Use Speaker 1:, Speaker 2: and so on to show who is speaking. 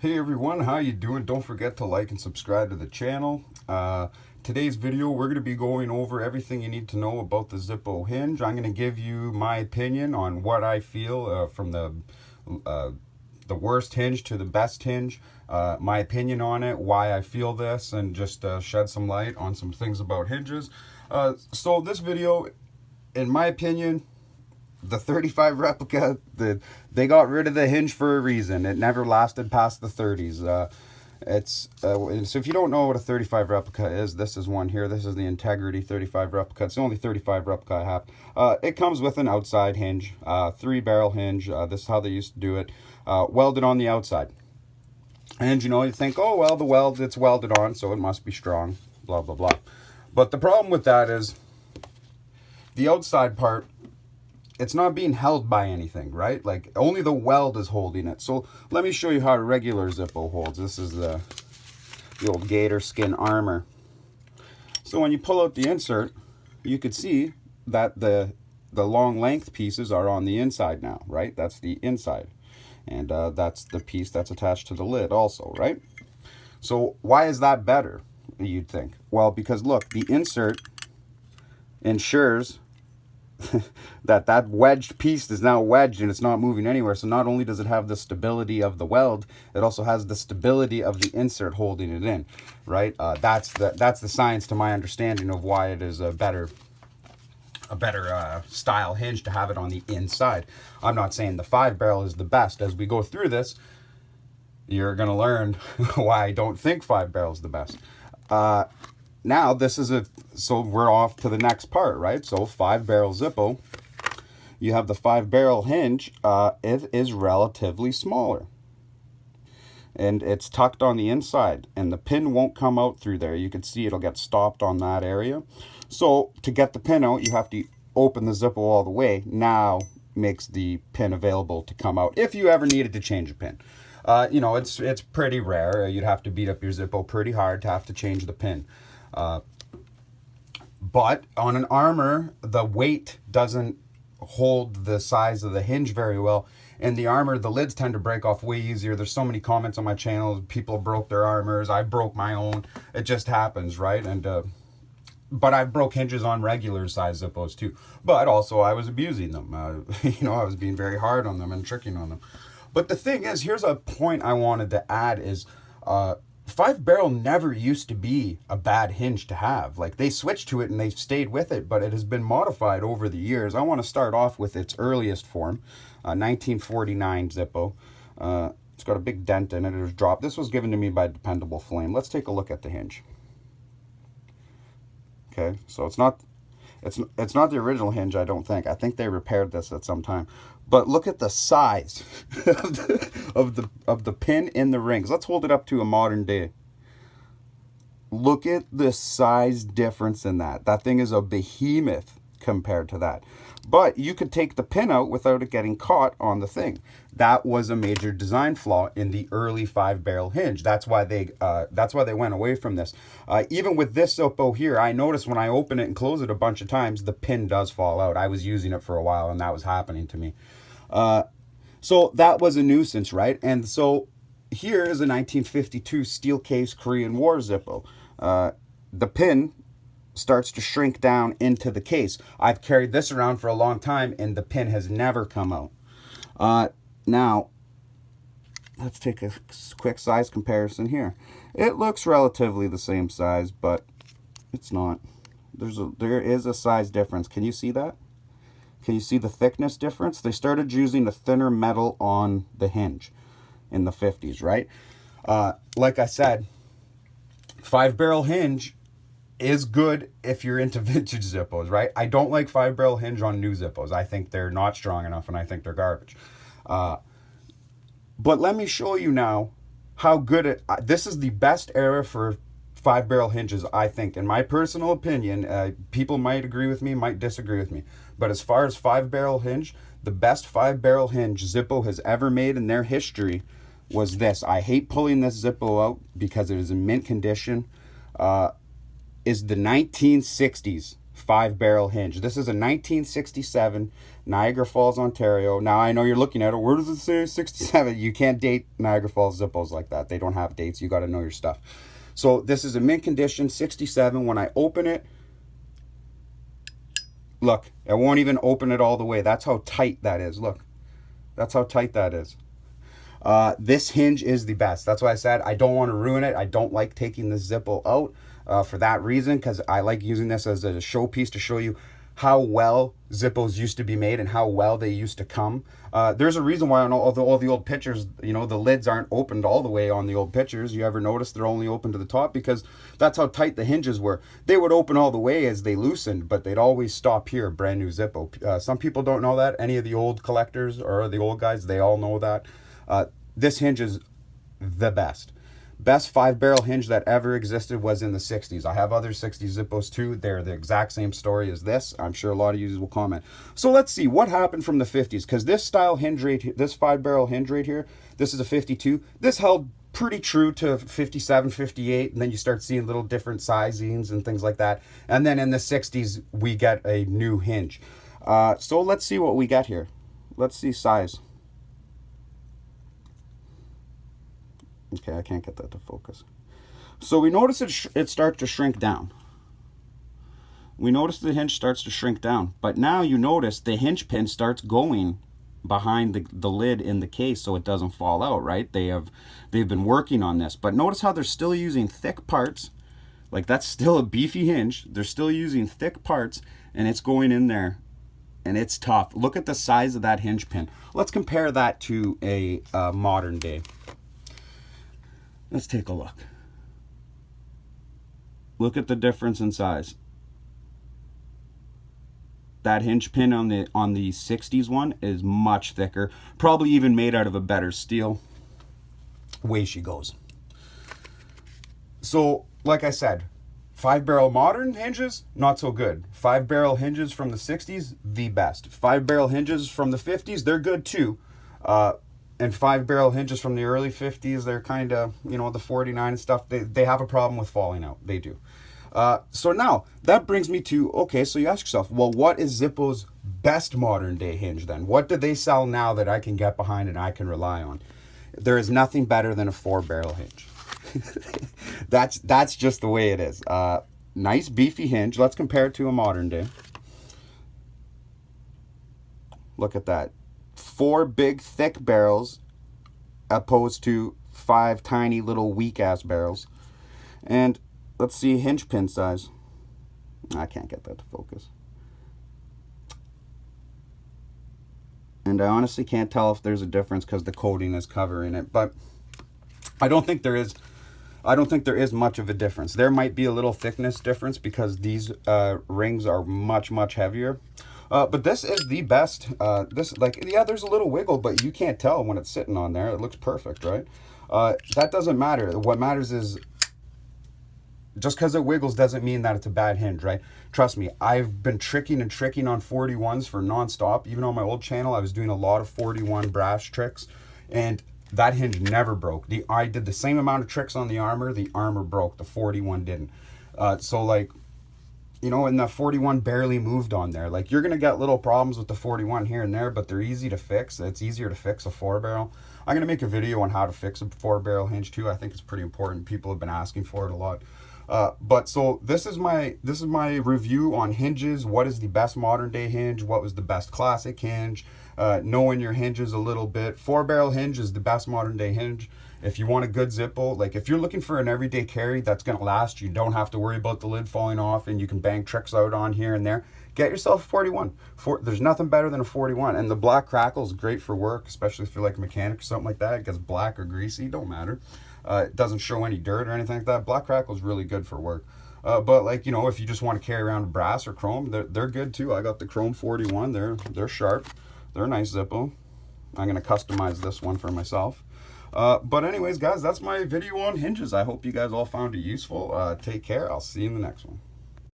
Speaker 1: Hey everyone, how you doing? Don't forget to like and subscribe to the channel. Today's video, we're going to be going over everything you need to know about the Zippo hinge. I'm going to give you my opinion on what I feel from the worst hinge to the best hinge, my opinion on it, why I feel this, and just shed some light on some things about hinges. So this video, in my opinion, the 35 replica, they got rid of the hinge for a reason. It never lasted past the 30s. So if you don't know what a 35 replica is, this is one here. This is the Integrity 35 replica. It's the only 35 replica I have. It comes with an outside hinge, 3-barrel hinge. This is how they used to do it, welded on the outside. And you think, oh well, it's welded on, so it must be strong, blah blah blah. But the problem with that is the outside part, it's not being held by anything, right? Like, only the weld is holding it. So let me show you how a regular Zippo holds. This is the old gator skin armor. So when you pull out the insert, you could see that the long length pieces are on the inside now, right? That's the inside. And that's the piece that's attached to the lid also, right? So why is that better, you'd think? Well, because look, the insert ensures that wedged piece is now wedged and it's not moving anywhere. So not only does it have the stability of the weld, it also has the stability of the insert holding it in, right? That's the science to my understanding of why it is a better style hinge to have it on the inside. I'm not saying the 5-barrel is the best. As we go through this, you're gonna learn why I don't think 5-barrel is the best. Now so we're off to the next part, right? So 5-barrel Zippo, you have the 5-barrel hinge. It is relatively smaller, and it's tucked on the inside, and the pin won't come out through there. You can see it'll get stopped on that area. So to get the pin out, you have to open the Zippo all the way. Now makes the pin available to come out if you ever needed to change a pin. It's pretty rare. You'd have to beat up your Zippo pretty hard to have to change the pin. But on an armor, the weight doesn't hold the size of the hinge very well. And the armor, the lids tend to break off way easier. There's so many comments on my channel. People broke their armors. I broke my own. It just happens, right? But I broke hinges on regular size Zippos too. But also I was abusing them. I was being very hard on them and tricking on them. But the thing is, here's a point I wanted to add is 5-barrel never used to be a bad hinge to have. Like, they switched to it and they stayed with it, but it has been modified over the years. I want to start off with its earliest form, 1949 Zippo. It's got a big dent in it. It was dropped. This was given to me by Dependable Flame. Let's take a look at the hinge. Okay, so it's not the original hinge, I don't think. I think they repaired this at some time. But look at the size of the pin in the rings. Let's hold it up to a modern day. Look at the size difference in that. That thing is a behemoth compared to that. But you could take the pin out without it getting caught on the thing. That was a major design flaw in the early 5-barrel hinge. That's why they went away from this. Even with this Zippo here, I noticed when I open it and close it a bunch of times, the pin does fall out. I was using it for a while and that was happening to me. So that was a nuisance, right? And so here is a 1952 steel case Korean War Zippo. The pin starts to shrink down into the case. I've carried this around for a long time and the pin has never come out. Now, let's take a quick size comparison here. It looks relatively the same size, but it's not. There is a size difference. Can you see that? Can you see the thickness difference? They started using a thinner metal on the hinge in the 50s, right? Like I said, 5-barrel hinge is good if you're into vintage Zippos, right? I don't like 5-barrel hinge on new Zippos. I think they're not strong enough and I think they're garbage. But let me show you now how good this is the best era for 5-barrel hinges, I think. In my personal opinion, people might agree with me, might disagree with me. But as far as 5-barrel hinge, the best 5-barrel hinge Zippo has ever made in their history was this. I hate pulling this Zippo out because it is in mint condition. Is the 1960s 5-barrel hinge. This is a 1967 Niagara Falls, Ontario. Now, I know you're looking at it. Where does it say 67? You can't date Niagara Falls Zippos like that. They don't have dates. You got to know your stuff. So this is a mint condition, 67. When I open it, look, I won't even open it all the way. That's how tight that is. Look, that's how tight that is. This hinge is the best. That's why I said I don't want to ruin it. I don't like taking the Zippo out for that reason, because I like using this as a showpiece to show you how well Zippos used to be made and how well they used to come. There's a reason why on all the old pictures, you know, the lids aren't opened all the way on the old pictures. You ever notice they're only open to the top? Because that's how tight the hinges were. They would open all the way as they loosened, but they'd always stop here, brand new Zippo. Some people don't know that. Any of the old collectors or the old guys, they all know that. This hinge is the best. Best 5-barrel hinge that ever existed was in the 60s. I have other 60s Zippos too. They're the exact same story as this. I'm sure a lot of users will comment. So let's see what happened from the 50s, because this style hinge right, this 5-barrel hinge right here, this is a 52. This held pretty true to 57, 58, and then you start seeing little different sizings and things like that. And then in the 60s, we get a new hinge. So let's see what we get here. Let's see size. Okay, I can't get that to focus. So we notice it starts to shrink down. We notice the hinge starts to shrink down. But now you notice the hinge pin starts going behind the lid in the case so it doesn't fall out, right? They've been working on this. But notice how they're still using thick parts. Like, that's still a beefy hinge. They're still using thick parts, and it's going in there. And it's tough. Look at the size of that hinge pin. Let's compare that to a modern day. Let's take a look. Look at the difference in size. That hinge pin on the 60s one is much thicker, probably even made out of a better steel. Away she goes. So, like I said, 5-barrel modern hinges, not so good. 5-barrel hinges from the 60s, the best. 5-barrel hinges from the 50s, they're good too. And 5-barrel hinges from the early 50s, they're kind of, you know, the 49 and stuff, they have a problem with falling out. They do. So now, that brings me to, okay, so you ask yourself, well, what is Zippo's best modern day hinge then? What do they sell now that I can get behind and I can rely on? There is nothing better than a 4-barrel hinge. That's just the way it is. Nice beefy hinge. Let's compare it to a modern day. Look at that. 4 big thick barrels opposed to 5 tiny little weak ass barrels. And let's see hinge pin size. I can't get that to focus. And I honestly can't tell if there's a difference because the coating is covering it, but I don't think there is much of a difference. There might be a little thickness difference because these rings are much heavier. But this is the best. Yeah, there's a little wiggle, but you can't tell when it's sitting on there. It looks perfect, right? That doesn't matter. What matters is just because it wiggles doesn't mean that it's a bad hinge, right? Trust me, I've been tricking on 41s for nonstop. Even on my old channel, I was doing a lot of 41 brass tricks, and that hinge never broke. I did the same amount of tricks on the armor broke. The 41 didn't. So like, you know, and the 41 barely moved on there. Like, you're going to get little problems with the 41 here and there, but they're easy to fix. It's easier to fix a 4-barrel. I'm going to make a video on how to fix a 4-barrel hinge too. I think it's pretty important. People have been asking for it a lot. But so this is my review on hinges. What is the best modern day hinge? What was the best classic hinge? Knowing your hinges a little bit. 4-barrel hinge is the best modern day hinge. If you want a good Zippo, like if you're looking for an everyday carry that's going to last, you don't have to worry about the lid falling off and you can bang tricks out on here and there, get yourself a 41. There's nothing better than a 41. And the black crackle is great for work, especially if you're like a mechanic or something like that. It gets black or greasy, don't matter. It doesn't show any dirt or anything like that. Black crackle is really good for work. But like, you know, if you just want to carry around brass or chrome, they're good too. I got the chrome 41. They're sharp. They're a nice Zippo. I'm going to customize this one for myself. But anyways, guys, that's my video on hinges. I hope you guys all found it useful. Take care. I'll see you in the next one.